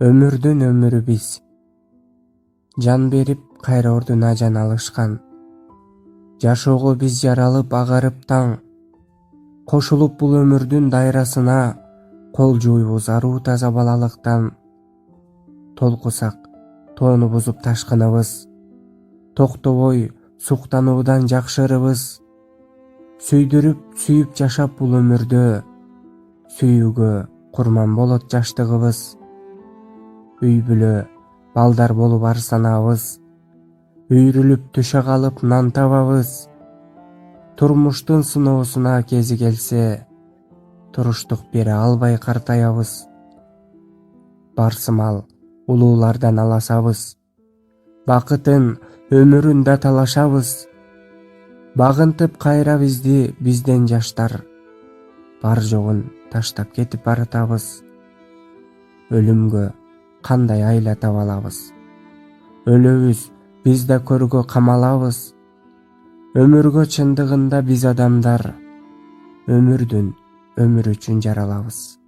Өмүрдүн өмүрү биз. Жан берип кайра ордуна жан алышкан. Жашоого биз жаралып агарып таң. Кошулуп бул өмүрдүн дайрасына, кол жууйбуз аруу таза балалыктан. Толкусак тоону бузуп ташкыныбыз, токтобой суктануудан жакшырыбыз. Сүйдүрүп сүйүп жашап бул өмүрдө, сүйүүгө курман болот жаштыгыбыз. Үй бүлө балдар болуп арсанабыз, үйрүлүп төшө калып нан табабыз. Турмуштун сыноосуна кези келсе, туруштук бере албай картаябыз. Барсымал улуулардан аласабыз, бакытын өмүрүн да талашабыз. Багынтып кайра бизди бизден жаштар, бар жогун таштап кетип баратабыз. Өлүмгө кандай айла таба алабыз? Өлөбүз биз да көргө камалабыз. Өмүргө чындыгында биз адамдар, өмүрдүн өмүрү үчүн жаралабыз.